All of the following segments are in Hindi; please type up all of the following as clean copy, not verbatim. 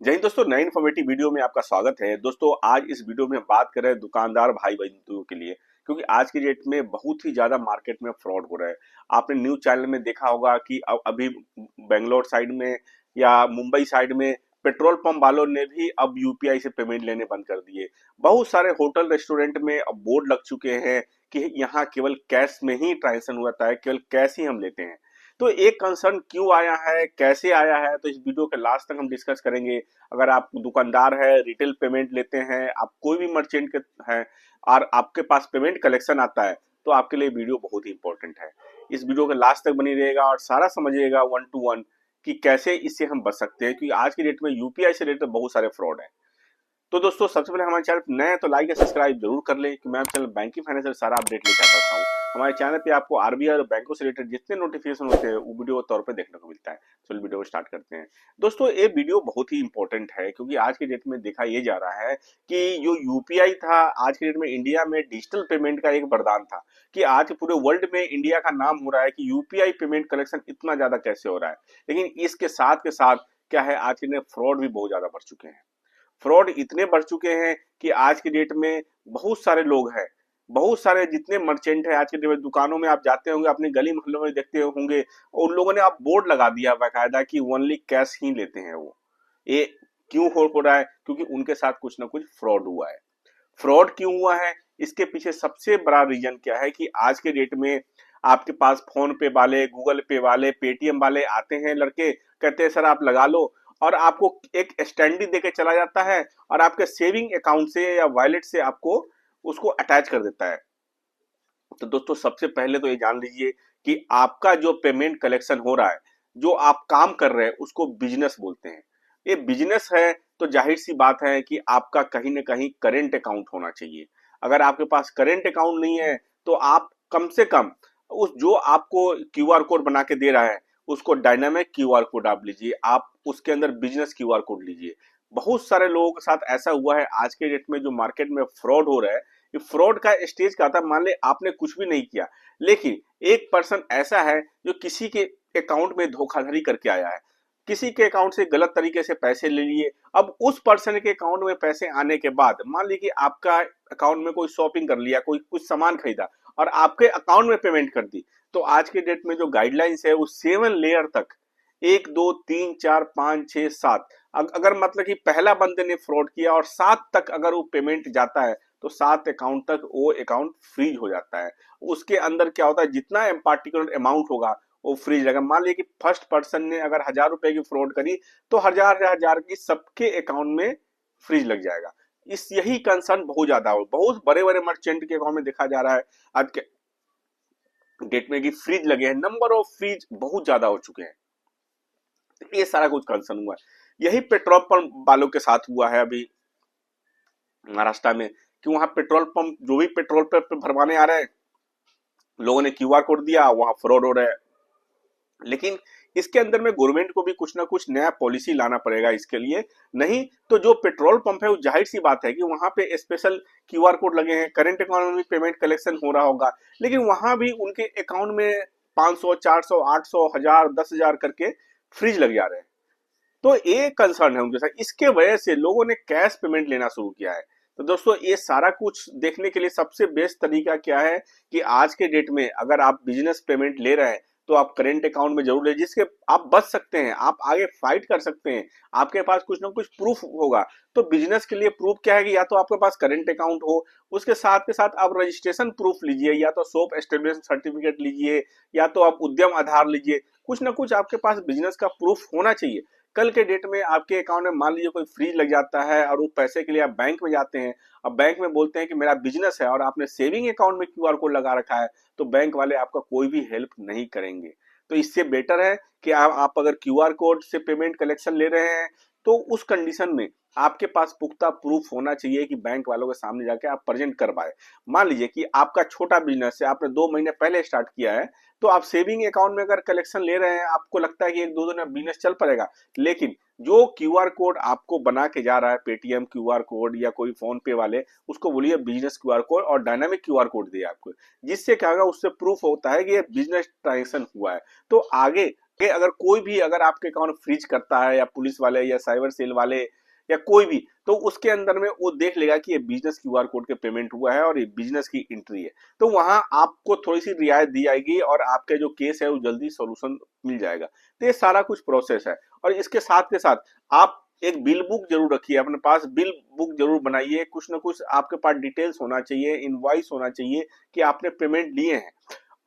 जय हिंद दोस्तों, नए इन्फॉर्मेटिव वीडियो में आपका स्वागत है। दोस्तों आज इस वीडियो में हम बात कर रहे हैं दुकानदार भाई बंधुओं के लिए, क्योंकि आज की डेट में बहुत ही ज्यादा मार्केट में फ्रॉड हो रहा है। आपने न्यूज चैनल में देखा होगा कि अभी बेंगलोर साइड में या मुंबई साइड में पेट्रोल पंप वालों ने भी अब यूपीआई से पेमेंट लेने बंद कर दिए। बहुत सारे होटल रेस्टोरेंट में अब बोर्ड लग चुके हैं कि यहाँ केवल कैश में ही ट्रांजेक्शन होता है, केवल कैश ही हम लेते हैं। तो एक कंसर्न क्यों आया है, कैसे आया है, तो इस वीडियो के लास्ट तक हम डिस्कस करेंगे। अगर आप दुकानदार है, रिटेल पेमेंट लेते हैं, आप कोई भी मर्चेंट के हैं और आपके पास पेमेंट कलेक्शन आता है, तो आपके लिए वीडियो बहुत ही इंपॉर्टेंट है। इस वीडियो के लास्ट तक बनी रहेगा और सारा समझिएगा 1 to 1 कि कैसे इससे हम बच सकते हैं, क्योंकि आज की डेट में यूपीआई से रिलेटेड बहुत सारे फ्रॉड है। तो दोस्तों सबसे पहले हमारे चैनल नए हैं तो लाइक या सब्सक्राइब जरूर कर ले, कि मैं चैनल बैंकिंग फाइनेंशियल सारा अपडेट लेकर आता हूँ। हमारे चैनल पे आपको आरबीआई और बैंकों से रिलेटेड जितने नोटिफिकेशन होते हैं वो वीडियो के तौर पे देखने को मिलता है। चलो वीडियो को स्टार्ट करते हैं। दोस्तों ये वीडियो बहुत ही इंपॉर्टेंट है, क्योंकि आज की डेट में देखा ये जा रहा है कि जो यूपीआई था, आज की डेट में इंडिया में डिजिटल पेमेंट का एक वरदान था कि आज पूरे वर्ल्ड में इंडिया का नाम हो रहा है कि यूपीआई पेमेंट कलेक्शन इतना ज्यादा कैसे हो रहा है। लेकिन इसके साथ के साथ क्या है, आज के फ्रॉड भी बहुत ज्यादा बढ़ चुके हैं। फ्रॉड इतने बढ़ चुके हैं कि आज की डेट में बहुत सारे लोग हैं, बहुत सारे जितने मर्चेंट हैं आज के डेट में, दुकानों में आप जाते होंगे, अपने गली मोहल्लों में देखते होंगे, उन लोगों ने आप बोर्ड लगा दिया बाकायदा कि ओनली कैश ही लेते हैं वो। ये क्यों हो रहा है? क्योंकि उनके साथ कुछ ना कुछ फ्रॉड हुआ है। फ्रॉड क्यों हुआ है, इसके पीछे सबसे बड़ा रीजन क्या है कि आज के डेट में आपके पास फोन पे वाले, गूगल पे वाले, पेटीएम वाले आते हैं लड़के, कहते हैं सर आप लगा लो, और आपको एक स्टैंडी देके चला जाता है और आपके सेविंग अकाउंट से या वॉलेट से आपको उसको अटैच कर देता है। तो दोस्तों सबसे पहले तो ये जान लीजिए कि आपका जो पेमेंट कलेक्शन हो रहा है, जो आप काम कर रहे हैं, उसको बिजनेस बोलते हैं। ये बिजनेस है तो जाहिर सी बात है कि आपका कहीं ना कहीं करेंट अकाउंट होना चाहिए। अगर आपके पास करेंट अकाउंट नहीं है तो आप कम से कम उस जो आपको क्यूआर कोड बना के दे रहा है उसको डायनामिक क्यूआर कोड आप लीजिए, आप उसके अंदर बिजनेस क्यूआर कोड लीजिए। बहुत सारे लोगों के साथ ऐसा हुआ है आज के डेट में, जो मार्केट में फ्रॉड हो रहा है। ये फ्रॉड का स्टेज का था, मान ले आपने कुछ भी नहीं किया, लेकिन एक पर्सन ऐसा है जो किसी के अकाउंट में धोखाधड़ी करके आया है, किसी के अकाउंट से गलत तरीके से पैसे ले लिए। अब उस पर्सन के अकाउंट में पैसे आने के बाद मान लीजिए कि आपका अकाउंट में कोई शॉपिंग कर लिया, कोई कुछ सामान खरीदा और आपके अकाउंट में पेमेंट कर दी, तो आज के डेट में जो गाइडलाइंस है वो 7 लेयर तक, 1 2 3 4 5 6 7, अगर मतलब कि पहला बंदे ने फ्रॉड किया और 7 तक अगर वो पेमेंट जाता है तो 7 अकाउंट तक वो अकाउंट फ्रीज हो जाता है। उसके अंदर क्या होता है, जितना पार्टिकुलर अमाउंट होगा वो फ्रीज रहेगा। मान लीजिए कि फर्स्ट पर्सन ने अगर 1000 रुपए की फ्रॉड करी तो हजार हजार की सबके अकाउंट में फ्रीज लग जाएगा। इस यही कंसर्न बहुत ज्यादा हो, बहुत बड़े बड़े मर्चेंट के अकाउंट में देखा जा रहा है आज के डेट में कि फ्रीज लगे हैं, नंबर ऑफ फ्रीज बहुत ज्यादा हो चुके हैं। ये सारा कुछ कंसर्न हुआ है। यही पेट्रोल पंप वालों के साथ हुआ है अभी महाराष्ट्र में, कि वहां पेट्रोल पंप जो भी पेट्रोल पे भरवाने आ रहे हैं, लोगों ने क्यूआर कोड दिया, वहां फ्रॉड हो रहा है। लेकिन इसके अंदर में गवर्नमेंट को भी कुछ ना कुछ नया पॉलिसी लाना पड़ेगा इसके लिए। नहीं तो जो पेट्रोल पंप है वो जाहिर सी बात है कि वहां पे स्पेशल क्यूआर कोड लगे हैं, करंट अकाउंट में पेमेंट कलेक्शन हो रहा होगा, लेकिन वहां भी उनके अकाउंट में 500 400 800 1000 10,000 करके फ्रीज लग जा रहे हैं। तो ये कंसर्न है उनके साथ, इसके वजह से लोगों ने कैश पेमेंट लेना शुरू किया है। तो दोस्तों ये सारा कुछ देखने के लिए सबसे बेस्ट तरीका क्या है कि आज के डेट में अगर आप बिजनेस पेमेंट ले रहे हैं तो आप करेंट अकाउंट में जरूर ले, जिसके आप बच सकते हैं, आप आगे फाइट कर सकते हैं, आपके पास कुछ ना कुछ प्रूफ होगा। तो बिजनेस के लिए प्रूफ क्या है कि या तो आपके पास करेंट अकाउंट हो, उसके साथ के साथ आप रजिस्ट्रेशन प्रूफ लीजिए, या तो शॉप एस्टेब्लिशमेंट सर्टिफिकेट लीजिए, या तो आप उद्यम आधार लीजिए। कुछ ना कुछ आपके पास बिजनेस का प्रूफ होना चाहिए। कल के डेट में आपके अकाउंट में मान लीजिए कोई फ्रीज लग जाता है और वो पैसे के लिए आप बैंक में जाते हैं, अब बैंक में बोलते हैं कि मेरा बिजनेस है और आपने सेविंग अकाउंट में क्यूआर कोड लगा रखा है, तो बैंक वाले आपका कोई भी हेल्प नहीं करेंगे। तो इससे बेटर है कि आप अगर क्यूआर कोड से पेमेंट कलेक्शन ले रहे हैं तो उस कंडीशन में आपके पास पुख्ता प्रूफ होना चाहिए कि बैंक वालों के सामने जाके आप प्रेजेंट कर पाए। मान लीजिए कि आपका छोटा बिजनेस है, आपने 2 महीने पहले स्टार्ट किया है, तो आप सेविंग अकाउंट में अगर कलेक्शन ले रहे हैं, आपको लगता है कि 1 2 दिन में बिजनेस चल पड़ेगा, लेकिन जो क्यूआर कोड आपको बना के जा रहा है, पेटीएम क्यूआर कोड या कोई फोन पे वाले, उसको बोलिए बिजनेस क्यूआर कोड और डायनामिक क्यूआर कोड दिए आपको, जिससे क्या होगा, उससे प्रूफ होता है कि ये बिजनेस ट्रांजेक्शन हुआ है। तो आगे कि अगर कोई भी अगर आपके अकाउंट फ्रीज करता है, या पुलिस वाले या साइबर सेल वाले या कोई भी, तो उसके अंदर में वो देख लेगा कि ये बिजनेस क्यूआर कोड के पेमेंट हुआ है और ये बिजनेस की एंट्री है, तो वहां आपको थोड़ी सी रियायत दी जाएगी और आपके जो केस है वो जल्दी सॉल्यूशन मिल जाएगा। तो ये सारा कुछ प्रोसेस है। और इसके साथ के साथ आप एक बिल बुक जरूर रखिए अपने पास, बिल बुक जरूर बनाइए, कुछ ना कुछ आपके पास डिटेल्स होना चाहिए, इनवॉइस होना चाहिए कि आपने पेमेंट लिए हैं।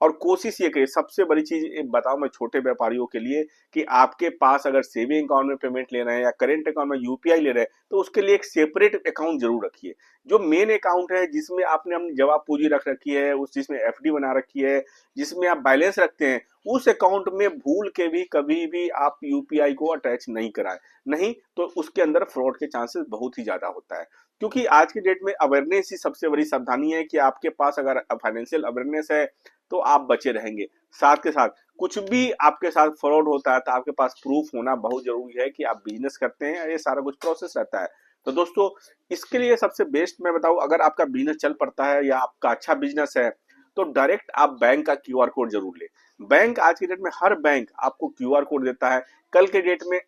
और कोशिश ये करिए, सबसे बड़ी चीज बताऊं मैं छोटे व्यापारियों के लिए, कि आपके पास अगर सेविंग अकाउंट में पेमेंट ले रहे हैं या करेंट अकाउंट में यूपीआई ले रहे हैं, तो उसके लिए एक सेपरेट अकाउंट जरूर रखिए। जो मेन अकाउंट है जिसमें आपने अपनी जमा पूंजी रख रखी है, उस जिसमें एफडी बना रखी है, जिसमें आप बैलेंस रखते हैं, उस अकाउंट में भूल के भी कभी भी आप यूपीआई को अटैच नहीं कराएं। नहीं तो उसके अंदर फ्रॉड के चांसेस बहुत ही ज्यादा होता है। क्योंकि आज के डेट में अवेयरनेस ही सबसे बड़ी सावधानी है, कि आपके पास अगर फाइनेंशियल अवेयरनेस है तो आप बचे रहेंगे। साथ के साथ कुछ भी आपके साथ फ्रॉड होता है तो आपके पास प्रूफ होना बहुत जरूरी है कि आप बिजनेस करते हैं, ये सारा कुछ प्रोसेस रहता है। तो दोस्तों, इसके लिए सबसे बेस्ट मैं बताऊं, अगर आपका बिजनेस चल पड़ता है या आपका अच्छा बिजनेस है, तो डायरेक्ट आप बैंक का क्यूआर कोड जरूर ले। बैंक आज के डेट में हर बैंक आपको क्यूआर कोड देता है। कल के डेट में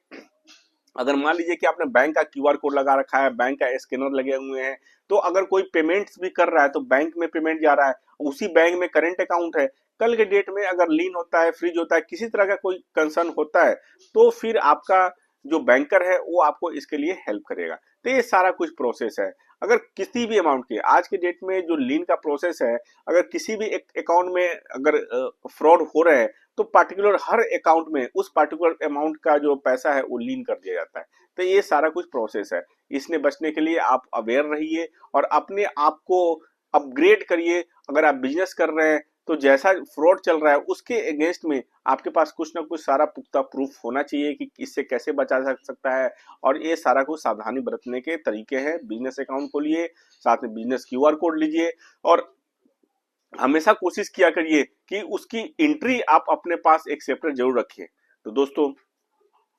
अगर मान लीजिए कि आपने बैंक का क्यूआर कोड लगा रखा है, बैंक का स्कैनर लगे हुए हैं, तो अगर कोई पेमेंट्स भी कर रहा है तो बैंक में पेमेंट जा रहा है, उसी बैंक में करंट अकाउंट है, कल के डेट में अगर लीन होता है, फ्रीज होता है, किसी तरह का कोई कंसर्न होता है, तो फिर आपका जो बैंकर है वो आपको इसके लिए हेल्प करेगा। तो ये सारा कुछ प्रोसेस है। अगर किसी भी अमाउंट के आज के डेट में जो लीन का प्रोसेस है, अगर किसी भी एक अकाउंट में अगर फ्रॉड हो रहे हैं, तो पार्टिकुलर हर अकाउंट में उस पार्टिकुलर अमाउंट का जो पैसा है वो लीन कर दिया जाता है। तो ये सारा कुछ प्रोसेस है। इसने बचने के लिए आप अवेयर रहिए और अपने आप को अपग्रेड करिए। अगर आप बिजनेस कर रहे हैं तो जैसा फ्रॉड चल रहा है उसके अगेंस्ट में आपके पास कुछ ना कुछ सारा पुख्ता प्रूफ होना चाहिए कि इससे कैसे बचा जा सकता है। और ये सारा कुछ सावधानी बरतने के तरीके हैं। बिजनेस अकाउंट खोलिए, साथ में बिजनेस क्यूआर कोड लीजिए, और हमेशा कोशिश किया करिए कि उसकी एंट्री आप अपने पास एक सेपरेट जरूर रखिए। तो दोस्तों,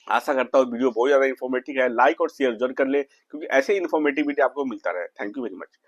आशा करता हूँ वीडियो बहुत ज्यादा इन्फॉर्मेटिव है। लाइक और शेयर जरूर कर ले, क्योंकि ऐसे इन्फॉर्मेटिव वीडियो आपको मिलता रहे। Thank you very much.